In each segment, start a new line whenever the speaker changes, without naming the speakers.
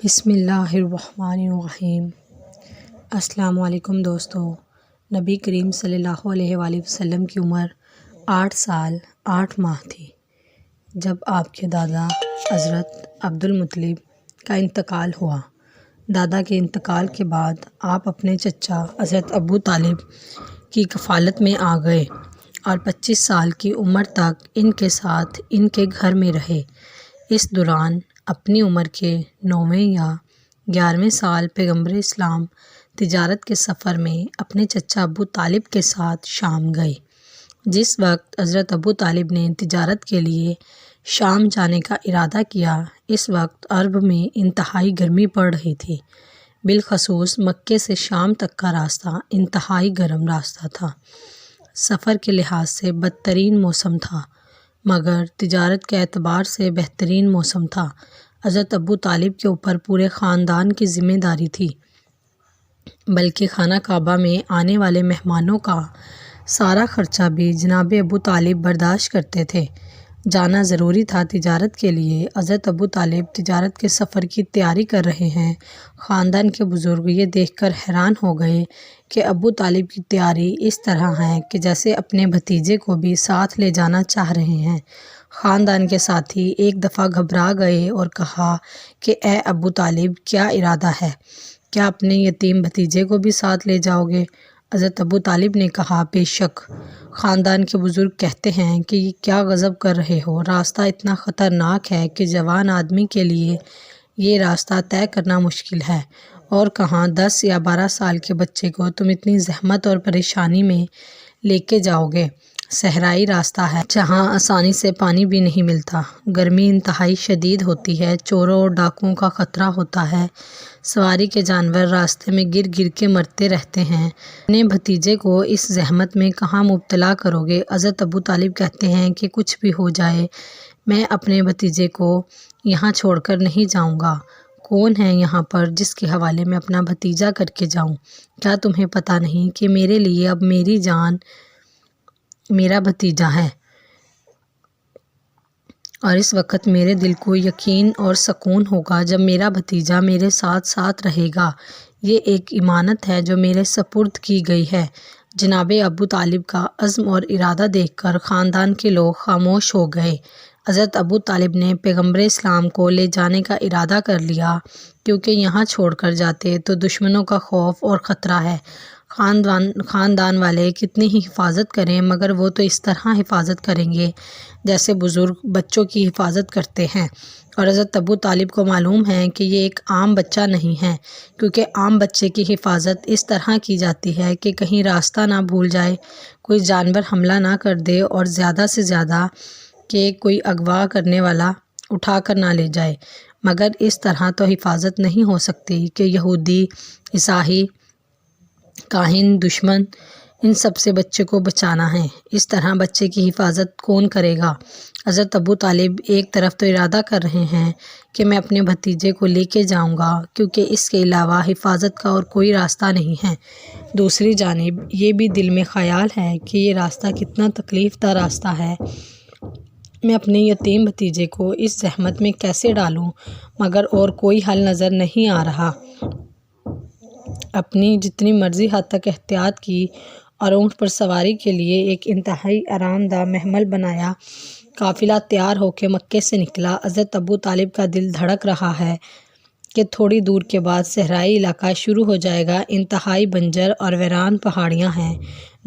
بسم اللہ الرحمن الرحیم۔ السلام علیکم دوستو۔ نبی کریم صلی اللہ علیہ وآلہ وسلم کی عمر 8 سال 8 ماہ تھی جب آپ کے دادا حضرت عبدالمطلب کا انتقال ہوا۔ دادا کے انتقال کے بعد آپ اپنے چچا حضرت ابو طالب کی کفالت میں آ گئے اور 25 سال کی عمر تک ان کے ساتھ ان کے گھر میں رہے۔ اس دوران اپنی عمر کے 9ویں یا 11ویں سال پیغمبر اسلام تجارت کے سفر میں اپنے چچا ابو طالب کے ساتھ شام گئے۔ جس وقت حضرت ابو طالب نے تجارت کے لیے شام جانے کا ارادہ کیا، اس وقت عرب میں انتہائی گرمی پڑ رہی تھی۔ بالخصوص مکے سے شام تک کا راستہ انتہائی گرم راستہ تھا۔ سفر کے لحاظ سے بدترین موسم تھا، مگر تجارت کے اعتبار سے بہترین موسم تھا۔ حضرت ابو طالب کے اوپر پورے خاندان کی ذمہ داری تھی، بلکہ خانہ کعبہ میں آنے والے مہمانوں کا سارا خرچہ بھی جناب ابو طالب برداشت کرتے تھے۔ جانا ضروری تھا تجارت کے لیے۔ حضرت ابو طالب تجارت کے سفر کی تیاری کر رہے ہیں۔ خاندان کے بزرگ یہ دیکھ کر حیران ہو گئے کہ ابو طالب کی تیاری اس طرح ہے کہ جیسے اپنے بھتیجے کو بھی ساتھ لے جانا چاہ رہے ہیں۔ خاندان کے ساتھی ایک دفعہ گھبرا گئے اور کہا کہ اے ابو طالب، کیا ارادہ ہے؟ کیا اپنے یتیم بھتیجے کو بھی ساتھ لے جاؤ گے؟ حضرت ابو طالب نے کہا، بے شک۔ خاندان کے بزرگ کہتے ہیں کہ یہ کیا غضب کر رہے ہو؟ راستہ اتنا خطرناک ہے کہ جوان آدمی کے لیے یہ راستہ طے کرنا مشکل ہے، اور کہاں 10 یا 12 سال کے بچے کو تم اتنی زحمت اور پریشانی میں لے کے جاؤ گے؟ صحرائی راستہ ہے جہاں آسانی سے پانی بھی نہیں ملتا، گرمی انتہائی شدید ہوتی ہے، چوروں اور ڈاکوؤں کا خطرہ ہوتا ہے، سواری کے جانور راستے میں گر گر کے مرتے رہتے ہیں۔ اپنے بھتیجے کو اس زحمت میں کہاں مبتلا کرو گے؟ حضرت ابو طالب کہتے ہیں کہ کچھ بھی ہو جائے، میں اپنے بھتیجے کو یہاں چھوڑ کر نہیں جاؤں گا۔ کون ہے یہاں پر جس کے حوالے میں اپنا بھتیجا کر کے جاؤں؟ کیا تمہیں پتہ نہیں کہ میرے لیے اب میری جان میرا بھتیجا ہے، اور اس وقت میرے دل کو یقین اور سکون ہوگا جب میرا بھتیجا میرے ساتھ ساتھ رہے گا۔ یہ ایک امانت ہے جو میرے سپرد کی گئی ہے۔ جناب ابو طالب کا عزم اور ارادہ دیکھ کر خاندان کے لوگ خاموش ہو گئے۔ حضرت ابو طالب نے پیغمبر اسلام کو لے جانے کا ارادہ کر لیا، کیونکہ یہاں چھوڑ کر جاتے تو دشمنوں کا خوف اور خطرہ ہے۔ خاندان والے کتنی ہی حفاظت کریں، مگر وہ تو اس طرح حفاظت کریں گے جیسے بزرگ بچوں کی حفاظت کرتے ہیں، اور حضرت ابو طالب کو معلوم ہے کہ یہ ایک عام بچہ نہیں ہے، کیونکہ عام بچے کی حفاظت اس طرح کی جاتی ہے کہ کہیں راستہ نہ بھول جائے، کوئی جانور حملہ نہ کر دے، اور زیادہ سے زیادہ کہ کوئی اغوا کرنے والا اٹھا کر نہ لے جائے۔ مگر اس طرح تو حفاظت نہیں ہو سکتی کہ یہودی، عیسائی، کاہن، دشمن، ان سب سے بچے کو بچانا ہے۔ اس طرح بچے کی حفاظت کون کرے گا؟ حضرت ابو طالب ایک طرف تو ارادہ کر رہے ہیں کہ میں اپنے بھتیجے کو لے کے جاؤں گا، کیونکہ اس کے علاوہ حفاظت کا اور کوئی راستہ نہیں ہے۔ دوسری جانب یہ بھی دل میں خیال ہے کہ یہ راستہ کتنا تکلیف دہ راستہ ہے، میں اپنے یتیم بھتیجے کو اس زحمت میں کیسے ڈالوں؟ مگر اور کوئی حل نظر نہیں آ رہا۔ اپنی جتنی مرضی حد تک احتیاط کی اور اونٹ پر سواری کے لیے ایک انتہائی آرام دہ محمل بنایا، قافلہ تیار ہو کے مکے سے نکلا۔ حضرت ابو طالب کا دل دھڑک رہا ہے کہ تھوڑی دور کے بعد صحرائی علاقہ شروع ہو جائے گا۔ انتہائی بنجر اور ویران پہاڑیاں ہیں،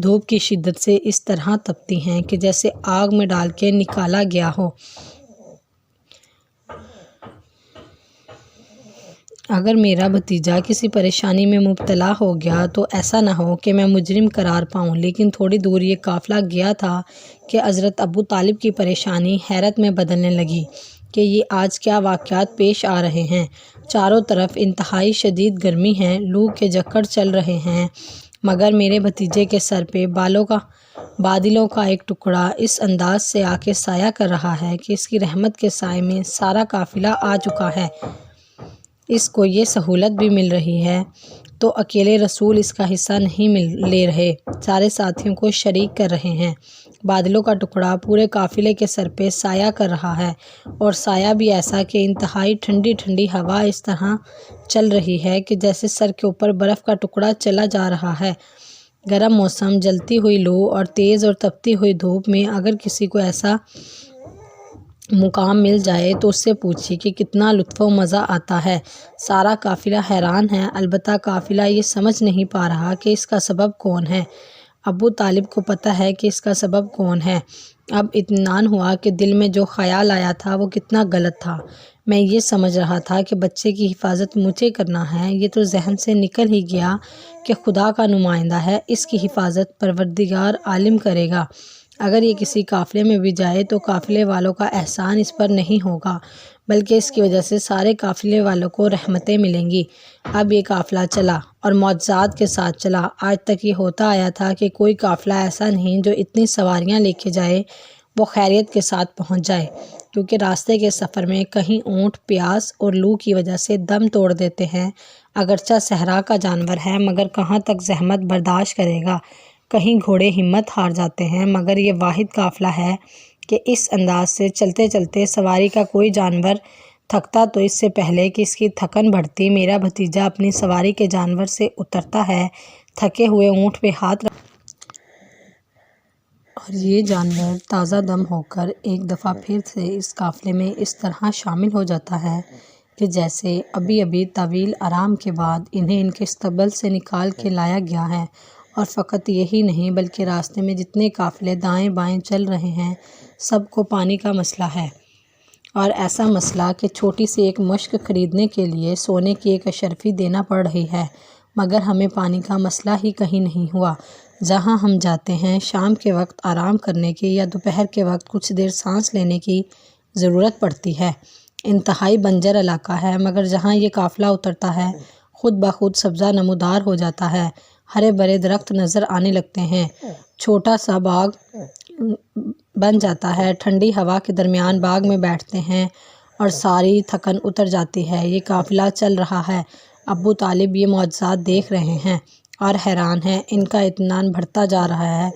دھوپ کی شدت سے اس طرح تپتی ہیں کہ جیسے آگ میں ڈال کے نکالا گیا ہو۔ اگر میرا بھتیجا کسی پریشانی میں مبتلا ہو گیا تو ایسا نہ ہو کہ میں مجرم قرار پاؤں۔ لیکن تھوڑی دور یہ قافلہ گیا تھا کہ حضرت ابو طالب کی پریشانی حیرت میں بدلنے لگی کہ یہ آج کیا واقعات پیش آ رہے ہیں۔ چاروں طرف انتہائی شدید گرمی ہے، لو کے جھکڑ چل رہے ہیں، مگر میرے بھتیجے کے سر پہ بادلوں کا ایک ٹکڑا اس انداز سے آ کے سایہ کر رہا ہے کہ اس کی رحمت کے سائے میں سارا قافلہ آ چکا ہے۔ اس کو یہ سہولت بھی مل رہی ہے تو اکیلے رسول اس کا حصہ نہیں لے رہے، سارے ساتھیوں کو شریک کر رہے ہیں۔ بادلوں کا ٹکڑا پورے قافلے کے سر پہ سایہ کر رہا ہے، اور سایہ بھی ایسا کہ انتہائی ٹھنڈی ٹھنڈی ہوا اس طرح چل رہی ہے کہ جیسے سر کے اوپر برف کا ٹکڑا چلا جا رہا ہے۔ گرم موسم، جلتی ہوئی لو اور تیز اور تپتی ہوئی دھوپ میں اگر کسی کو ایسا مقام مل جائے تو اس سے پوچھیے کہ کتنا لطف و مزہ آتا ہے۔ سارا قافلہ حیران ہے، البتہ قافلہ یہ سمجھ نہیں پا رہا کہ اس کا سبب کون ہے۔ ابو طالب کو پتہ ہے کہ اس کا سبب کون ہے۔ اب اطمینان ہوا کہ دل میں جو خیال آیا تھا وہ کتنا غلط تھا۔ میں یہ سمجھ رہا تھا کہ بچے کی حفاظت مجھے کرنا ہے، یہ تو ذہن سے نکل ہی گیا کہ خدا کا نمائندہ ہے، اس کی حفاظت پروردگار عالم کرے گا۔ اگر یہ کسی قافلے میں بھی جائے تو قافلے والوں کا احسان اس پر نہیں ہوگا، بلکہ اس کی وجہ سے سارے قافلے والوں کو رحمتیں ملیں گی۔ اب یہ قافلہ چلا اور معجزات کے ساتھ چلا۔ آج تک یہ ہوتا آیا تھا کہ کوئی قافلہ ایسا نہیں جو اتنی سواریاں لے کے جائے وہ خیریت کے ساتھ پہنچ جائے، کیونکہ راستے کے سفر میں کہیں اونٹ پیاس اور لو کی وجہ سے دم توڑ دیتے ہیں، اگرچہ صحرا کا جانور ہے مگر کہاں تک زحمت برداشت کرے گا، کہیں گھوڑے ہمت ہار جاتے ہیں، مگر یہ واحد قافلہ ہے کہ اس انداز سے چلتے چلتے سواری کا کوئی جانور تھکتا تو اس سے پہلے کہ اس کی تھکن بڑھتی میرا بھتیجا اپنی سواری کے جانور سے اترتا ہے، تھکے ہوئے اونٹ پہ ہاتھ رکھ اور یہ جانور تازہ دم ہو کر ایک دفعہ پھر سے اس قافلے میں اس طرح شامل ہو جاتا ہے کہ جیسے ابھی ابھی طویل آرام کے بعد انہیں ان کے اسطبل سے نکال کے لایا گیا ہے۔ اور فقط یہی نہیں بلکہ راستے میں جتنے قافلے دائیں بائیں چل رہے ہیں سب کو پانی کا مسئلہ ہے، اور ایسا مسئلہ کہ چھوٹی سی ایک مشک خریدنے کے لیے سونے کی ایک اشرفی دینا پڑ رہی ہے، مگر ہمیں پانی کا مسئلہ ہی کہیں نہیں ہوا۔ جہاں ہم جاتے ہیں شام کے وقت آرام کرنے کی یا دوپہر کے وقت کچھ دیر سانس لینے کی ضرورت پڑتی ہے۔ انتہائی بنجر علاقہ ہے، مگر جہاں یہ قافلہ اترتا ہے خود بخود سبزہ نمودار ہو جاتا ہے، ہرے بھرے درخت نظر آنے لگتے ہیں، چھوٹا سا باغ بن جاتا ہے، ٹھنڈی ہوا کے درمیان باغ میں بیٹھتے ہیں اور ساری تھکن اتر جاتی ہے۔ یہ قافلہ چل رہا ہے، ابو طالب یہ معجزات دیکھ رہے ہیں اور حیران ہیں، ان کا اطمینان بڑھتا جا رہا ہے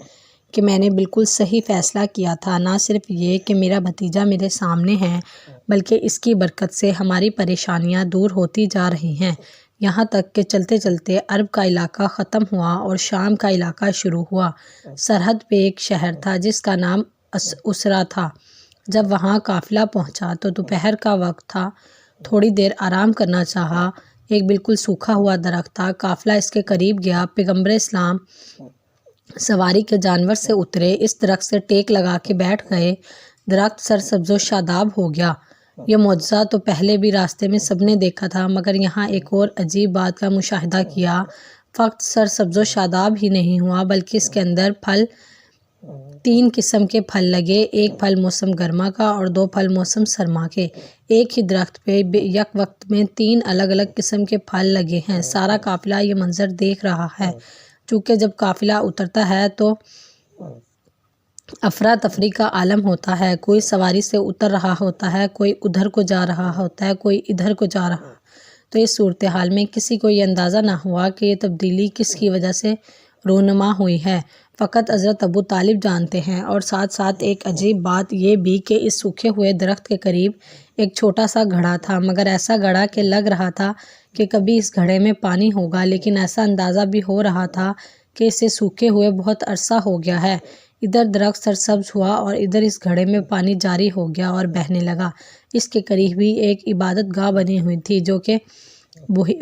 کہ میں نے بالکل صحیح فیصلہ کیا تھا۔ نہ صرف یہ کہ میرا بھتیجا میرے سامنے ہے بلکہ اس کی برکت سے ہماری پریشانیاں دور ہوتی جا رہی ہیں، یہاں تک کہ چلتے چلتے عرب کا علاقہ ختم ہوا اور شام کا علاقہ شروع ہوا۔ سرحد پہ ایک شہر تھا جس کا نام اسرا تھا۔ جب وہاں قافلہ پہنچا تو دوپہر کا وقت تھا، تھوڑی دیر آرام کرنا چاہا، ایک بالکل سوکھا ہوا درخت تھا، قافلہ اس کے قریب گیا، پیغمبر اسلام سواری کے جانور سے اترے، اس درخت سے ٹیک لگا کے بیٹھ گئے، درخت سرسبز و شاداب ہو گیا۔ یہ معجزہ تو پہلے بھی راستے میں سب نے دیکھا تھا، مگر یہاں ایک اور عجیب بات کا مشاہدہ کیا، فقط سرسبز و شاداب ہی نہیں ہوا بلکہ اس کے اندر پھل 3 قسم کے پھل لگے، ایک پھل موسم گرما کا اور 2 پھل موسم سرما کے۔ ایک ہی درخت پہ یک وقت میں 3 الگ الگ قسم کے پھل لگے ہیں۔ سارا قافلہ یہ منظر دیکھ رہا ہے۔ چونکہ جب قافلہ اترتا ہے تو افراتفری کا عالم ہوتا ہے، کوئی سواری سے اتر رہا ہوتا ہے، کوئی ادھر کو جا رہا ہوتا ہے، کوئی ادھر کو جا رہا۔ تو اس صورتحال میں کسی کو یہ اندازہ نہ ہوا کہ یہ تبدیلی کس کی وجہ سے رونما ہوئی ہے، فقط حضرت ابو طالب جانتے ہیں۔ اور ساتھ ساتھ ایک عجیب بات یہ بھی کہ اس سوکھے ہوئے درخت کے قریب ایک چھوٹا سا گھڑا تھا، مگر ایسا گھڑا کہ لگ رہا تھا کہ کبھی اس گھڑے میں پانی ہوگا، لیکن ایسا اندازہ بھی ہو رہا تھا کہ اسے سوکھے ہوئے بہت عرصہ ہو گیا ہے۔ ادھر درخت سرسبز ہوا اور ادھر اس گھڑے میں پانی جاری ہو گیا اور بہنے لگا۔ اس کے قریب ہی ایک عبادت گاہ بنی ہوئی تھی جو کہ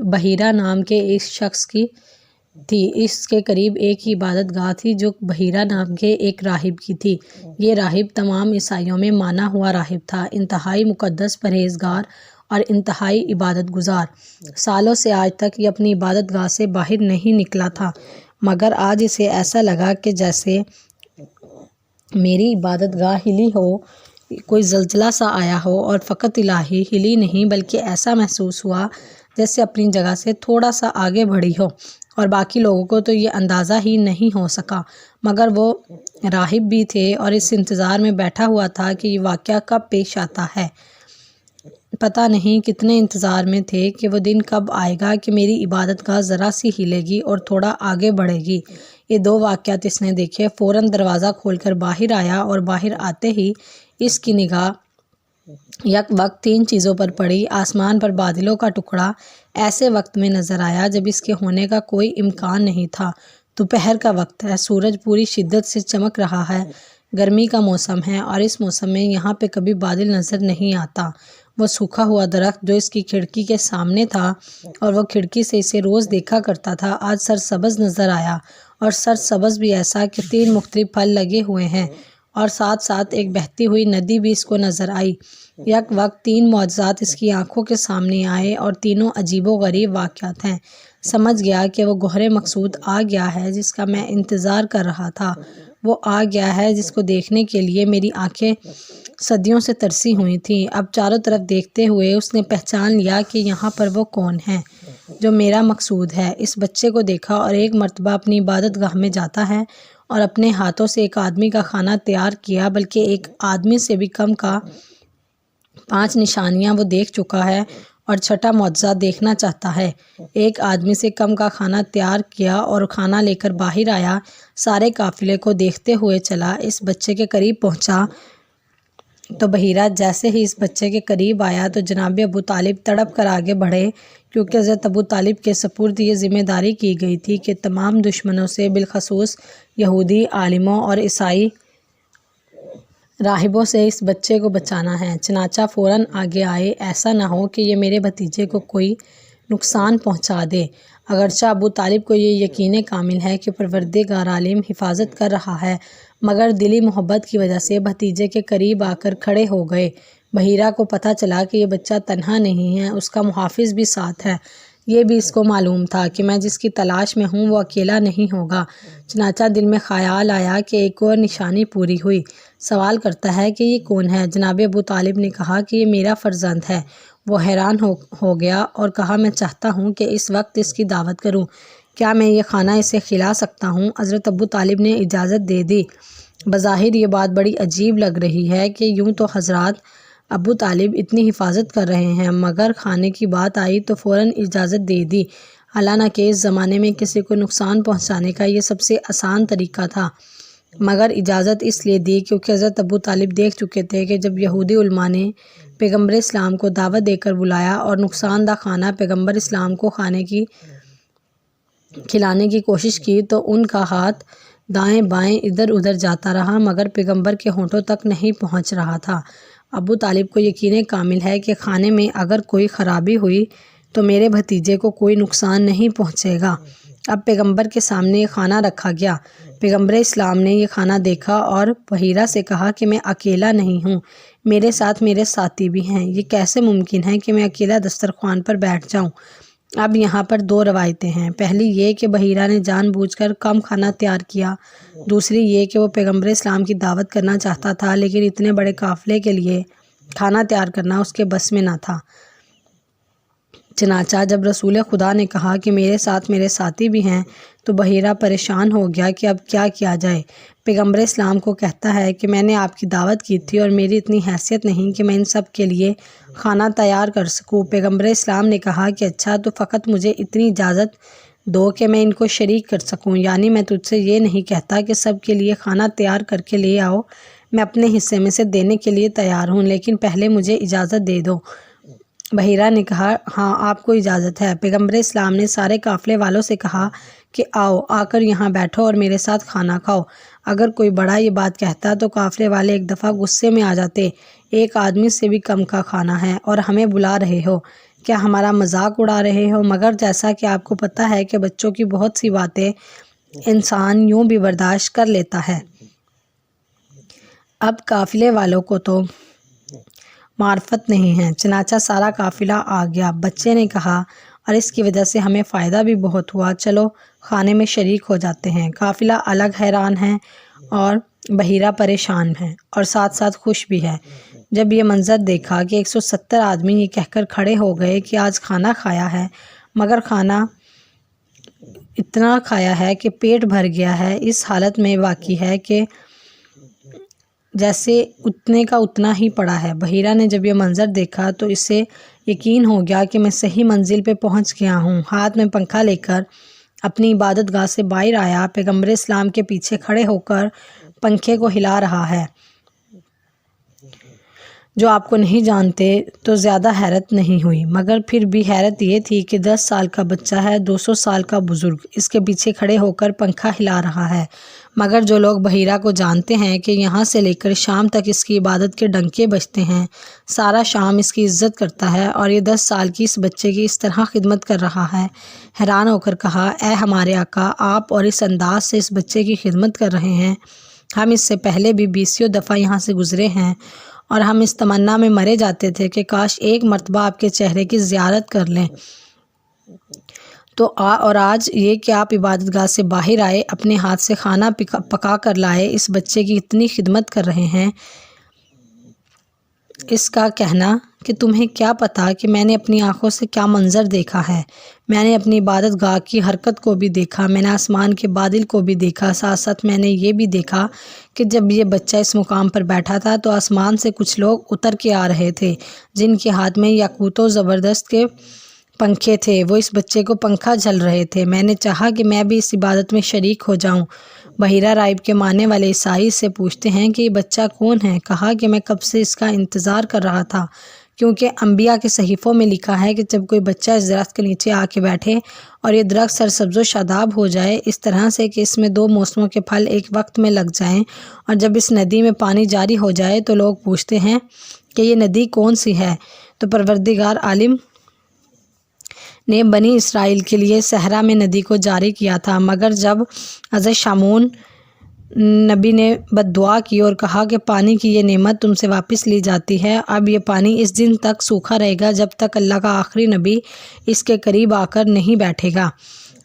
بحیرہ نام کے ایک شخص کی تھی۔ اس کے قریب ایک ہی عبادت گاہ تھی جو بحیرہ نام کے ایک راہب کی تھی۔ یہ راہب تمام عیسائیوں میں مانا ہوا راہب تھا، انتہائی مقدس، پرہیزگار اور انتہائی عبادت گزار۔ سالوں سے آج تک یہ اپنی عبادت گاہ سے باہر نہیں نکلا تھا، مگر آج اسے ایسا لگا کہ جیسے میری عبادت گاہ ہلی ہو، کوئی زلزلہ سا آیا ہو، اور فقط الہی ہلی نہیں بلکہ ایسا محسوس ہوا جیسے اپنی جگہ سے تھوڑا سا آگے بڑھی ہو، اور باقی لوگوں کو تو یہ اندازہ ہی نہیں ہو سکا، مگر وہ راہب بھی تھے اور اس انتظار میں بیٹھا ہوا تھا کہ یہ واقعہ کب پیش آتا ہے۔ پتہ نہیں کتنے انتظار میں تھے کہ وہ دن کب آئے گا کہ میری عبادت گاہ ذرا سی ہلے گی اور تھوڑا آگے بڑھے گی۔ یہ دو واقعات اس نے دیکھے۔ فوراً دروازہ کھول کر باہر آیا اور باہر آتے ہی اس کی نگاہ یک وقت 3 چیزوں پر پڑی۔ آسمان پر بادلوں کا ٹکڑا ایسے وقت میں نظر آیا جب اس کے ہونے کا کوئی امکان نہیں تھا۔ دوپہر کا وقت ہے، سورج پوری شدت سے چمک رہا ہے، گرمی کا موسم ہے اور اس موسم میں یہاں پہ کبھی بادل نظر نہیں آتا۔ وہ سوکھا ہوا درخت جو اس کی کھڑکی کے سامنے تھا اور وہ کھڑکی سے اسے روز دیکھا کرتا تھا، آج سرسبز نظر آیا، اور سرسبز بھی ایسا کہ 3 مختلف پھل لگے ہوئے ہیں، اور ساتھ ساتھ ایک بہتی ہوئی ندی بھی اس کو نظر آئی۔ یک وقت 3 معجزات اس کی آنکھوں کے سامنے آئے اور تینوں عجیب و غریب واقعات ہیں۔ سمجھ گیا کہ وہ گوہر مقصود آ گیا ہے جس کا میں انتظار کر رہا تھا، وہ آ گیا ہے جس کو دیکھنے کے لیے میری آنکھیں صدیوں سے ترسی ہوئی تھیں۔ اب چاروں طرف دیکھتے ہوئے اس نے پہچان لیا کہ یہاں پر وہ کون ہے جو میرا مقصود ہے۔ اس بچے کو دیکھا اور ایک مرتبہ اپنی عبادت گاہ میں جاتا ہے اور اپنے ہاتھوں سے ایک آدمی کا کھانا تیار کیا، بلکہ ایک آدمی سے بھی کم کا 5 نشانیاں وہ دیکھ چکا ہے اور 6واں معجزہ دیکھنا چاہتا ہے۔ ایک آدمی سے کم کا کھانا تیار کیا اور کھانا لے کر باہر آیا، سارے قافلے کو دیکھتے ہوئے چلا، اس بچے کے قریب پہنچا تو بحیرہ جیسے ہی اس بچے کے قریب آیا تو جناب ابو طالب تڑپ کر آگے بڑھے، کیونکہ حضرت ابو طالب کے سپرد یہ ذمہ داری کی گئی تھی کہ تمام دشمنوں سے، بالخصوص یہودی عالموں اور عیسائی راہبوں سے اس بچے کو بچانا ہے۔ چنانچہ فوراً آگے آئے، ایسا نہ ہو کہ یہ میرے بھتیجے کو کوئی نقصان پہنچا دے۔ اگرچہ ابو طالب کو یہ یقین کامل ہے کہ پروردگار عالم حفاظت کر رہا ہے، مگر دلی محبت کی وجہ سے بھتیجے کے قریب آ کر کھڑے ہو گئے۔ بحیرہ کو پتہ چلا کہ یہ بچہ تنہا نہیں ہے، اس کا محافظ بھی ساتھ ہے۔ یہ بھی اس کو معلوم تھا کہ میں جس کی تلاش میں ہوں وہ اکیلا نہیں ہوگا۔ چنانچہ دل میں خیال آیا کہ ایک اور نشانی پوری ہوئی۔ سوال کرتا ہے کہ یہ کون ہے؟ جناب ابو طالب نے کہا کہ یہ میرا فرزند ہے۔ وہ حیران ہو گیا اور کہا، میں چاہتا ہوں کہ اس وقت اس کی دعوت کروں، کیا میں یہ کھانا اسے کھلا سکتا ہوں؟ حضرت ابو طالب نے اجازت دے دی۔ بظاہر یہ بات بڑی عجیب لگ رہی ہے کہ یوں تو حضرات ابو طالب اتنی حفاظت کر رہے ہیں، مگر کھانے کی بات آئی تو فوراً اجازت دے دی، حالانکہ اس زمانے میں کسی کو نقصان پہنچانے کا یہ سب سے آسان طریقہ تھا، مگر اجازت اس لیے دی کیونکہ حضرت ابو طالب دیکھ چکے تھے کہ جب یہودی علماء نے پیغمبر اسلام کو دعوت دے کر بلایا اور نقصان دہ کھانا پیغمبر اسلام کو کھلانے کی کوشش کی تو ان کا ہاتھ دائیں بائیں ادھر ادھر جاتا رہا، مگر پیغمبر کے ہونٹوں تک نہیں پہنچ رہا تھا۔ ابو طالب کو یقین کامل ہے کہ کھانے میں اگر کوئی خرابی ہوئی تو میرے بھتیجے کو کوئی نقصان نہیں پہنچے گا۔ اب پیغمبر کے سامنے یہ کھانا رکھا گیا۔ پیغمبر اسلام نے یہ کھانا دیکھا اور بحیرہ سے کہا کہ میں اکیلا نہیں ہوں، میرے ساتھ میرے ساتھی بھی ہیں، یہ کیسے ممکن ہے کہ میں اکیلا دسترخوان پر بیٹھ جاؤں؟ اب یہاں پر 2 روایتیں ہیں، پہلی یہ کہ بحیرہ نے جان بوجھ کر کم کھانا تیار کیا، دوسری یہ کہ وہ پیغمبر اسلام کی دعوت کرنا چاہتا تھا لیکن اتنے بڑے قافلے کے لیے کھانا تیار کرنا اس کے بس میں نہ تھا۔ چنانچہ جب رسول خدا نے کہا کہ میرے ساتھ میرے ساتھی بھی ہیں تو بحیرہ پریشان ہو گیا کہ اب کیا کیا جائے۔ پیغمبر اسلام کو کہتا ہے کہ میں نے آپ کی دعوت کی تھی اور میری اتنی حیثیت نہیں کہ میں ان سب کے لیے کھانا تیار کر سکوں۔ پیغمبر اسلام نے کہا کہ اچھا تو فقط مجھے اتنی اجازت دو کہ میں ان کو شریک کر سکوں، یعنی میں تجھ سے یہ نہیں کہتا کہ سب کے لیے کھانا تیار کر کے لے آؤ، میں اپنے حصے میں سے دینے کے لیے تیار ہوں، لیکن پہلے مجھے اجازت دے دو۔ بحیرہ نے کہا، ہاں آپ کو اجازت ہے۔ پیغمبر اسلام نے سارے قافلے والوں سے کہا کہ آؤ، آ کر یہاں بیٹھو اور میرے ساتھ کھانا کھاؤ۔ اگر کوئی بڑا یہ بات کہتا تو قافلے والے ایک دفعہ غصے میں آ جاتے، ایک آدمی سے بھی کم کا کھانا ہے اور ہمیں بلا رہے ہو، کیا ہمارا مذاق اڑا رہے ہو؟ مگر جیسا کہ آپ کو پتہ ہے کہ بچوں کی بہت سی باتیں انسان یوں بھی برداشت کر لیتا ہے۔ اب قافلے والوں کو تو معرفت نہیں ہے، چنانچہ سارا قافلہ آ گیا۔ بچے نے کہا، اور اس کی وجہ سے ہمیں فائدہ بھی بہت ہوا، چلو کھانے میں شریک ہو جاتے ہیں۔ قافلہ الگ حیران ہے اور بحیرہ پریشان ہے اور ساتھ ساتھ خوش بھی ہے۔ جب یہ منظر دیکھا کہ 170 آدمی یہ کہہ کر کھڑے ہو گئے کہ آج کھانا کھایا ہے، مگر کھانا اتنا کھایا ہے کہ پیٹ بھر گیا ہے، اس حالت میں واقع ہے کہ جیسے اتنے کا اتنا ہی پڑا ہے۔ بحیرہ نے جب یہ منظر دیکھا تو اسے یقین ہو گیا کہ میں صحیح منزل پہ پہنچ گیا ہوں۔ ہاتھ میں پنکھا لے کر اپنی عبادت گاہ سے باہر آیا، پیغمبر اسلام کے پیچھے کھڑے ہو کر پنکھے کو ہلا رہا ہے۔ جو آپ کو نہیں جانتے تو زیادہ حیرت نہیں ہوئی، مگر پھر بھی حیرت یہ تھی کہ 10 سال کا بچہ ہے، 200 سال کا بزرگ اس کے پیچھے کھڑے ہو کر پنکھا ہلا رہا ہے۔ مگر جو لوگ بحیرہ کو جانتے ہیں کہ یہاں سے لے کر شام تک اس کی عبادت کے ڈنکے بجتے ہیں، سارا شام اس کی عزت کرتا ہے، اور یہ 10 سال کی اس بچے کی اس طرح خدمت کر رہا ہے، حیران ہو کر کہا، اے ہمارے آقا، آپ اور اس انداز سے اس بچے کی خدمت کر رہے ہیں، ہم اس سے پہلے بھی 20 دفعہ یہاں سے گزرے ہیں، اور ہم اس تمنا میں مرے جاتے تھے کہ کاش ایک مرتبہ آپ کے چہرے کی زیارت کر لیں۔ اور آج یہ کہ آپ عبادت گاہ سے باہر آئے، اپنے ہاتھ سے کھانا پکا کر لائے، اس بچے کی اتنی خدمت کر رہے ہیں۔ اس کا کہنا کہ تمہیں کیا پتا کہ میں نے اپنی آنکھوں سے کیا منظر دیکھا ہے، میں نے اپنی عبادت گاہ کی حرکت کو بھی دیکھا، میں نے آسمان کے بادل کو بھی دیکھا، ساتھ ساتھ میں نے یہ بھی دیکھا کہ جب یہ بچہ اس مقام پر بیٹھا تھا تو آسمان سے کچھ لوگ اتر کے آ رہے تھے جن کے ہاتھ میں یاقوت و زبردست کے پنکھے تھے، وہ اس بچے کو پنکھا جھل رہے تھے۔ میں نے چاہا کہ میں بھی اس عبادت میں شریک ہو جاؤں۔ بحیرہ راہب کے ماننے والے عیسائی سے پوچھتے ہیں کہ یہ بچہ کون ہے؟ کہا کہ میں کب سے اس کا انتظار کر رہا تھا، کیونکہ انبیاء کے صحیفوں میں لکھا ہے کہ جب کوئی بچہ اس درخت کے نیچے آ کے بیٹھے اور یہ درخت سرسبز و شاداب ہو جائے، اس طرح سے کہ اس میں 2 موسموں کے پھل ایک وقت میں لگ جائیں، اور جب اس ندی میں پانی جاری ہو جائے تو لوگ پوچھتے ہیں کہ یہ ندی کون سی ہے، تو پروردگار عالم نے بنی اسرائیل کے لیے صحرا میں ندی کو جاری کیا تھا، مگر جب حضرت شامون نبی نے بد دعا کی اور کہا کہ پانی کی یہ نعمت تم سے واپس لی جاتی ہے، اب یہ پانی اس دن تک سوکھا رہے گا جب تک اللہ کا آخری نبی اس کے قریب آ کر نہیں بیٹھے گا۔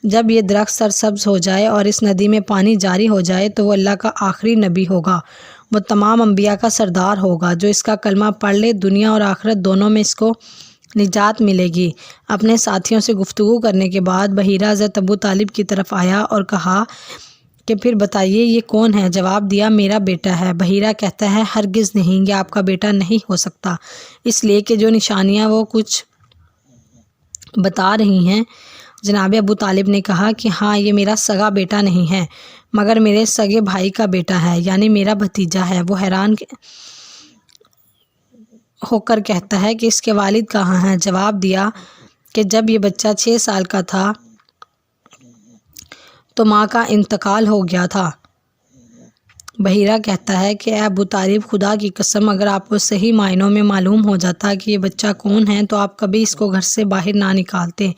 جب یہ درخت سرسبز ہو جائے اور اس ندی میں پانی جاری ہو جائے تو وہ اللہ کا آخری نبی ہوگا، وہ تمام انبیاء کا سردار ہوگا، جو اس کا کلمہ پڑھ لے دنیا اور آخرت دونوں میں اس کو نجات ملے گی۔ اپنے ساتھیوں سے گفتگو کرنے کے بعد بحیرہ حضرت ابو طالب کی طرف آیا اور کہا کہ پھر بتائیے یہ کون ہے؟ جواب دیا، میرا بیٹا ہے۔ بحیرہ کہتا ہے، ہرگز نہیں، یہ آپ کا بیٹا نہیں ہو سکتا، اس لیے کہ جو نشانیاں وہ کچھ بتا رہی ہیں۔ جناب ابو طالب نے کہا کہ ہاں، یہ میرا سگا بیٹا نہیں ہے، مگر میرے سگے بھائی کا بیٹا ہے، یعنی میرا بھتیجا ہے۔ وہ حیران ہو کر کہتا ہے کہ اس کے والد کہاں ہیں؟ جواب دیا کہ جب یہ بچہ 6 سال کا تھا تو ماں کا انتقال ہو گیا تھا۔ بحیرہ کہتا ہے کہ اے ابو طالب، خدا کی قسم، اگر آپ کو صحیح معنوں میں معلوم ہو جاتا کہ یہ بچہ کون ہے تو آپ کبھی اس کو گھر سے باہر نہ نکالتے۔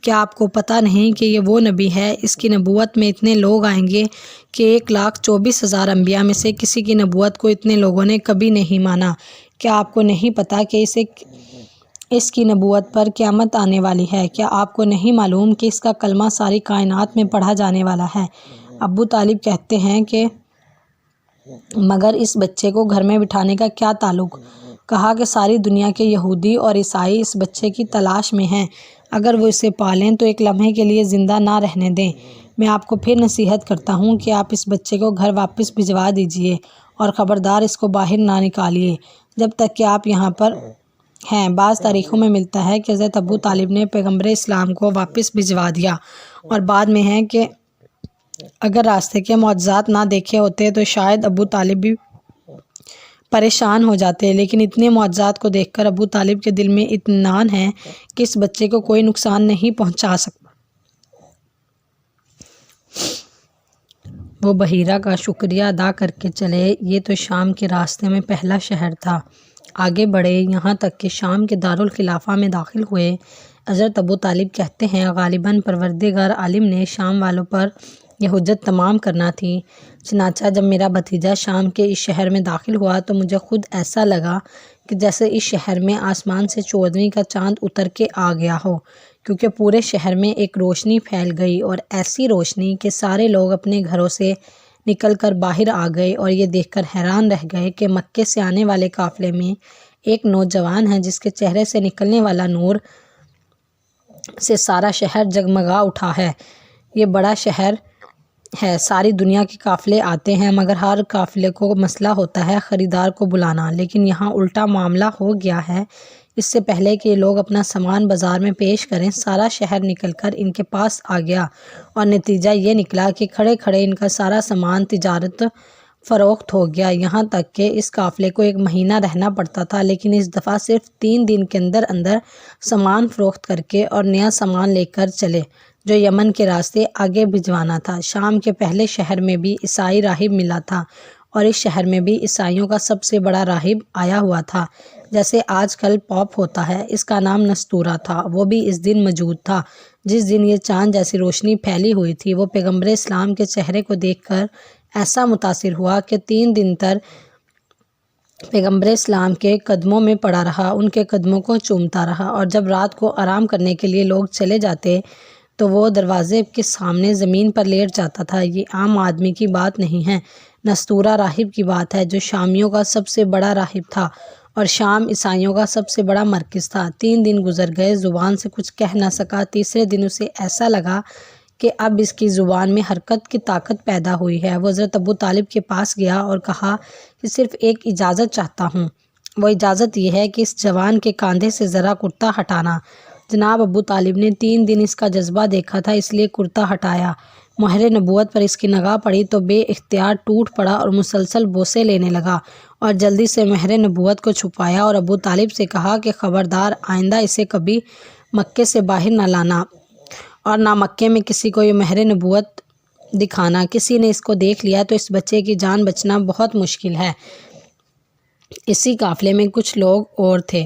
کیا آپ کو پتہ نہیں کہ یہ وہ نبی ہے؟ اس کی نبوت میں اتنے لوگ آئیں گے کہ 1,24,000 انبیاء میں سے کسی کی نبوت کو اتنے لوگوں نے کبھی نہیں مانا۔ کیا آپ کو نہیں پتہ کہ اس کی نبوت پر قیامت آنے والی ہے؟ کیا آپ کو نہیں معلوم کہ اس کا کلمہ ساری کائنات میں پڑھا جانے والا ہے؟ ابو طالب کہتے ہیں کہ مگر اس بچے کو گھر میں بٹھانے کا کیا تعلق؟ کہا کہ ساری دنیا کے یہودی اور عیسائی اس بچے کی تلاش میں ہیں، اگر وہ اسے پالیں تو ایک لمحے کے لیے زندہ نہ رہنے دیں۔ میں آپ کو پھر نصیحت کرتا ہوں کہ آپ اس بچے کو گھر واپس بھجوا دیجیے، اور خبردار اس کو باہر نہ نکالیے جب تک کہ آپ یہاں پر ہیں۔ بعض تاریخوں میں ملتا ہے کہ حضرت ابو طالب نے پیغمبر اسلام کو واپس بھجوا دیا، اور بعد میں ہے کہ اگر راستے کے معجزات نہ دیکھے ہوتے تو شاید ابو طالب بھی پریشان ہو جاتے، لیکن اتنے معجزات کو دیکھ کر ابو طالب کے دل میں اطمینان ہے کہ اس بچے کو کوئی نقصان نہیں پہنچا سکتا۔ وہ بحیرہ کا شکریہ ادا کر کے چلے۔ یہ تو شام کے راستے میں پہلا شہر تھا۔ آگے بڑھے، یہاں تک کہ شام کے دارالخلافہ میں داخل ہوئے۔ حضرت ابو طالب کہتے ہیں، غالباً پروردگار عالم نے شام والوں پر یہ حجت تمام کرنا تھی، چنانچہ جب میرا بھتیجا شام کے اس شہر میں داخل ہوا تو مجھے خود ایسا لگا کہ جیسے اس شہر میں آسمان سے 14ویں کا چاند اتر کے آ گیا ہو، کیونکہ پورے شہر میں ایک روشنی پھیل گئی، اور ایسی روشنی کہ سارے لوگ اپنے گھروں سے نکل کر باہر آ گئے، اور یہ دیکھ کر حیران رہ گئے کہ مکے سے آنے والے قافلے میں ایک نوجوان ہے جس کے چہرے سے نکلنے والا نور سے سارا شہر جگمگا اٹھا ہے۔ یہ بڑا شہر ہے۔ ساری دنیا کے قافلے آتے ہیں مگر ہر قافلے کو مسئلہ ہوتا ہے خریدار کو بلانا، لیکن یہاں الٹا معاملہ ہو گیا ہے۔ اس سے پہلے کہ یہ لوگ اپنا سامان بازار میں پیش کریں، سارا شہر نکل کر ان کے پاس آ گیا اور نتیجہ یہ نکلا کہ کھڑے کھڑے ان کا سارا سامان تجارت فروخت ہو گیا، یہاں تک کہ اس قافلے کو 1 مہینہ رہنا پڑتا تھا، لیکن اس دفعہ صرف 3 دن کے اندر اندر سامان فروخت کر کے اور نیا سامان لے کر چلے جو یمن کے راستے آگے بھجوانا تھا۔ شام کے پہلے شہر میں بھی عیسائی راہب ملا تھا اور اس شہر میں بھی عیسائیوں کا سب سے بڑا راہب آیا ہوا تھا، جیسے آج کل پوپ ہوتا ہے۔ اس کا نام نستورہ تھا، وہ بھی اس دن موجود تھا جس دن یہ چاند جیسی روشنی پھیلی ہوئی تھی۔ وہ پیغمبر اسلام کے چہرے کو دیکھ کر ایسا متاثر ہوا کہ 3 دن تک پیغمبر اسلام کے قدموں میں پڑا رہا، ان کے قدموں کو چومتا رہا، اور جب رات کو آرام کرنے کے لیے لوگ چلے جاتے تو وہ دروازے کے سامنے زمین پر لیٹ جاتا تھا۔ یہ عام آدمی کی بات نہیں ہے، نستورہ راہب کی بات ہے جو شامیوں کا سب سے بڑا راہب تھا اور شام عیسائیوں کا سب سے بڑا مرکز تھا۔ 3 دن گزر گئے، زبان سے کچھ کہہ نہ سکا۔ تیسرے دن اسے ایسا لگا کہ اب اس کی زبان میں حرکت کی طاقت پیدا ہوئی ہے۔ وہ حضرت ابو طالب کے پاس گیا اور کہا کہ صرف ایک اجازت چاہتا ہوں۔ وہ اجازت یہ ہے کہ اس جوان کے کاندھے سے ذرا کرتا ہٹانا۔ جناب ابو طالب نے 3 دن اس کا جذبہ دیکھا تھا، اس لیے کرتا ہٹایا۔ مہر نبوت پر اس کی نگاہ پڑی تو بے اختیار ٹوٹ پڑا اور مسلسل بوسے لینے لگا اور جلدی سے مہر نبوت کو چھپایا اور ابو طالب سے کہا کہ خبردار آئندہ اسے کبھی مکے سے باہر نہ لانا اور نہ مکے میں کسی کو یہ مہر نبوت دکھانا۔ کسی نے اس کو دیکھ لیا تو اس بچے کی جان بچنا بہت مشکل ہے۔ اسی قافلے میں کچھ لوگ اور تھے۔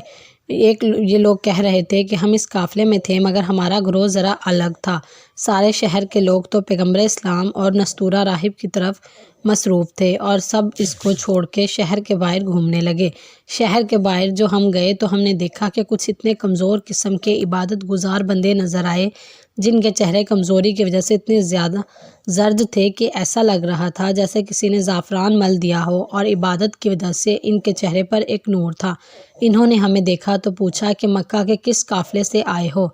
یہ لوگ کہہ رہے تھے کہ ہم اس قافلے میں تھے مگر ہمارا گروہ ذرا الگ تھا۔ سارے شہر کے لوگ تو پیغمبر اسلام اور نستورہ راہب کی طرف مصروف تھے اور سب اس کو چھوڑ کے شہر کے باہر گھومنے لگے۔ شہر کے باہر جو ہم گئے تو ہم نے دیکھا کہ کچھ اتنے کمزور قسم کے عبادت گزار بندے نظر آئے جن کے چہرے کمزوری کی وجہ سے اتنے زیادہ زرد تھے کہ ایسا لگ رہا تھا جیسے کسی نے زعفران مل دیا ہو، اور عبادت کی وجہ سے ان کے چہرے پر ایک نور تھا۔ انہوں نے ہمیں دیکھا تو پوچھا کہ مکہ کے کس قافلے سے آئے ہو؟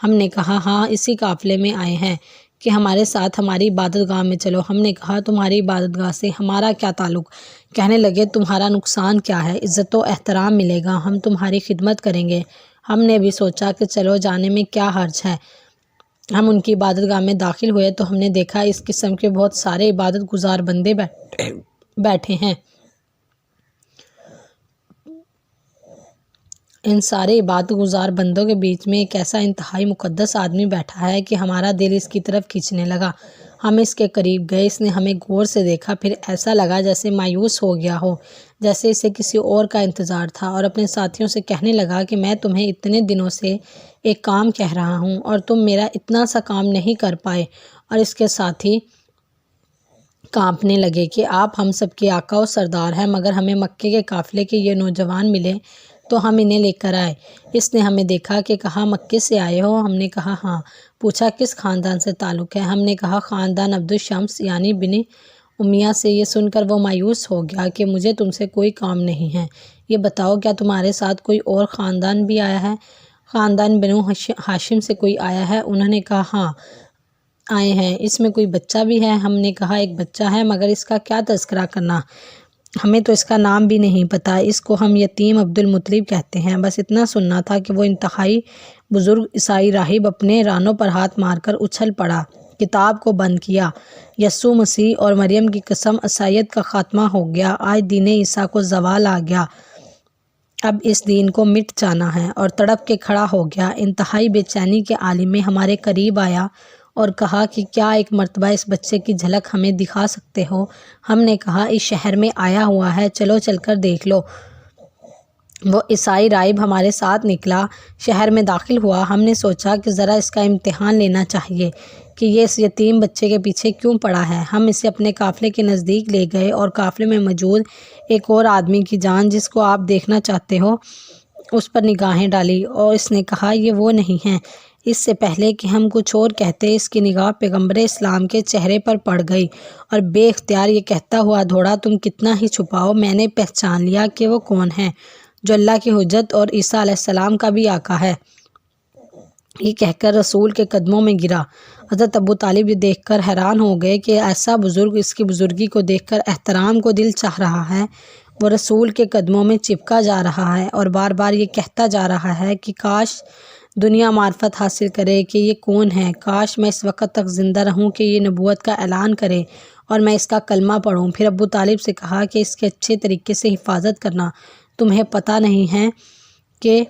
ہم نے کہا ہاں اسی قافلے میں آئے ہیں، کہ ہمارے ساتھ ہماری عبادت گاہ میں چلو۔ ہم نے کہا تمہاری عبادت گاہ سے ہمارا کیا تعلق؟ کہنے لگے تمہارا نقصان کیا ہے، عزت و احترام ملے گا، ہم تمہاری خدمت کریں گے۔ ہم نے بھی سوچا کہ چلو جانے میں کیا حرج ہے۔ ہم ان کی عبادت گاہ میں داخل ہوئے تو ہم نے دیکھا اس قسم کے بہت سارے عبادت گزار بندے بیٹھے ہیں۔ ان سارے عبادت گزار بندوں کے بیچ میں ایک ایسا انتہائی مقدس آدمی بیٹھا ہے کہ ہمارا دل اس کی طرف کھینچنے لگا۔ ہم اس کے قریب گئے، اس نے ہمیں غور سے دیکھا، پھر ایسا لگا جیسے مایوس ہو گیا ہو، جیسے اسے کسی اور کا انتظار تھا، اور اپنے ساتھیوں سے کہنے لگا کہ میں تمہیں اتنے دنوں سے ایک کام کہہ رہا ہوں اور تم میرا اتنا سا کام نہیں کر پائے۔ اور اس کے ساتھی کانپنے لگے کہ آپ ہم سب کے آقا و سردار ہیں، مگر ہمیں مکے کے قافلے کے یہ نوجوان ملے تو ہم انہیں لے کر آئے۔ اس نے ہمیں دیکھا کہ کہا مکے سے آئے ہو؟ ہم نے کہا ہاں۔ پوچھا کس خاندان سے تعلق ہے؟ ہم نے کہا خاندان عبد الشمس یعنی بن امیہ سے۔ یہ سن کر وہ مایوس ہو گیا کہ مجھے تم سے کوئی کام نہیں ہے، یہ بتاؤ کیا تمہارے ساتھ کوئی اور خاندان بھی آیا ہے؟ خاندان بنو ہاشم سے کوئی آیا ہے؟ انہوں نے کہا ہاں آئے ہیں۔ اس میں کوئی بچہ بھی ہے؟ ہم نے کہا ایک بچہ ہے، مگر اس کا کیا تذکرہ کرنا، ہمیں تو اس کا نام بھی نہیں پتہ، اس کو ہم یتیم عبد المطلب کہتے ہیں۔ بس اتنا سننا تھا کہ وہ انتہائی بزرگ عیسائی راہب اپنے رانوں پر ہاتھ مار کر اچھل پڑا، کتاب کو بند کیا۔ یسوع مسیح اور مریم کی قسم، عیسائیت کا خاتمہ ہو گیا، آج دین عیسیٰ کو زوال آ گیا، اب اس دین کو مٹ جانا ہے، اور تڑپ کے کھڑا ہو گیا۔ انتہائی بے چینی کے عالم میں ہمارے قریب آیا اور کہا کہ کیا ایک مرتبہ اس بچے کی جھلک ہمیں دکھا سکتے ہو؟ ہم نے کہا اس شہر میں آیا ہوا ہے، چلو چل کر دیکھ لو۔ وہ عیسائی راہب ہمارے ساتھ نکلا، شہر میں داخل ہوا۔ ہم نے سوچا کہ ذرا اس کا امتحان لینا چاہیے کہ یہ اس یتیم بچے کے پیچھے کیوں پڑا ہے۔ ہم اسے اپنے قافلے کے نزدیک لے گئے اور قافلے میں موجود ایک اور آدمی کی جان جس کو آپ دیکھنا چاہتے ہو اس پر نگاہیں ڈالی، اور اس نے کہا یہ وہ نہیں ہے۔ اس سے پہلے کہ ہم کچھ اور کہتے اس کی نگاہ پیغمبر اسلام کے چہرے پر پڑ گئی اور بے اختیار یہ کہتا ہوا دوڑا تم کتنا ہی چھپاؤ، میں نے پہچان لیا کہ وہ کون ہے جو اللہ کی حجت اور عیسیٰ علیہ السلام کا بھی آقا ہے۔ یہ کہہ کر رسول کے قدموں میں گرا۔ حضرت ابو طالب یہ دیکھ کر حیران ہو گئے کہ ایسا بزرگ اس کی بزرگی کو دیکھ کر احترام کو دل چاہ رہا ہے، وہ رسول کے قدموں میں چپکا جا رہا ہے اور بار بار یہ کہتا جا رہا ہے کہ کاش دنیا معرفت حاصل کرے کہ یہ کون ہے، کاش میں اس وقت تک زندہ رہوں کہ یہ نبوت کا اعلان کرے اور میں اس کا کلمہ پڑھوں۔ پھر ابو طالب سے کہا کہ اس کے اچھے طریقے سے حفاظت کرنا، تمہیں پتہ نہیں ہے کہ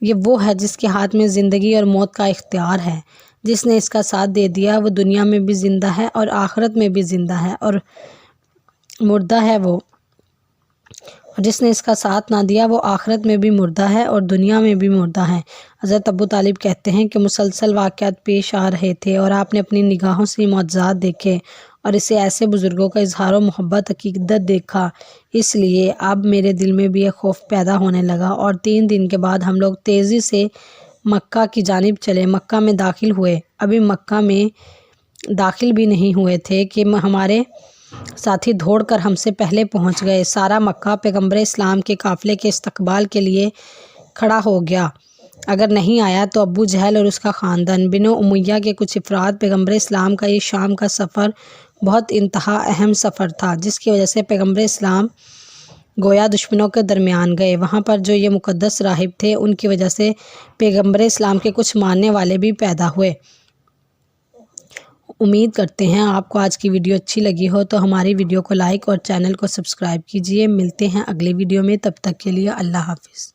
یہ وہ ہے جس کے ہاتھ میں زندگی اور موت کا اختیار ہے، جس نے اس کا ساتھ دے دیا وہ دنیا میں بھی زندہ ہے اور آخرت میں بھی زندہ ہے، اور مردہ ہے وہ جس نے اس کا ساتھ نہ دیا وہ آخرت میں بھی مردہ ہے اور دنیا میں بھی مردہ ہے۔ حضرت ابو طالب کہتے ہیں کہ مسلسل واقعات پیش آ رہے تھے اور آپ نے اپنی نگاہوں سے معجزات دیکھے اور اسے ایسے بزرگوں کا اظہار و محبت عقیدت دیکھا، اس لیے اب میرے دل میں بھی ایک خوف پیدا ہونے لگا، اور 3 دن کے بعد ہم لوگ تیزی سے مکہ کی جانب چلے، مکہ میں داخل ہوئے۔ ابھی مکہ میں داخل بھی نہیں ہوئے تھے کہ ہمارے ساتھی دوڑ کر ہم سے پہلے پہنچ گئے۔ سارا مکہ پیغمبر اسلام کے قافلے کے استقبال کے لیے کھڑا ہو گیا، اگر نہیں آیا تو ابو جہل اور اس کا خاندان۔ بنو امیہ کے کچھ افراد پیغمبر اسلام کا یہ شام کا سفر بہت انتہا اہم سفر تھا، جس کی وجہ سے پیغمبر اسلام گویا دشمنوں کے درمیان گئے۔ وہاں پر جو یہ مقدس راہب تھے ان کی وجہ سے پیغمبر اسلام کے کچھ ماننے والے بھی پیدا ہوئے۔ امید کرتے ہیں آپ کو آج کی ویڈیو اچھی لگی ہو تو ہماری ویڈیو کو لائک اور چینل کو سبسکرائب کیجیے۔ ملتے ہیں اگلی ویڈیو میں، تب تک کے لیے اللہ حافظ۔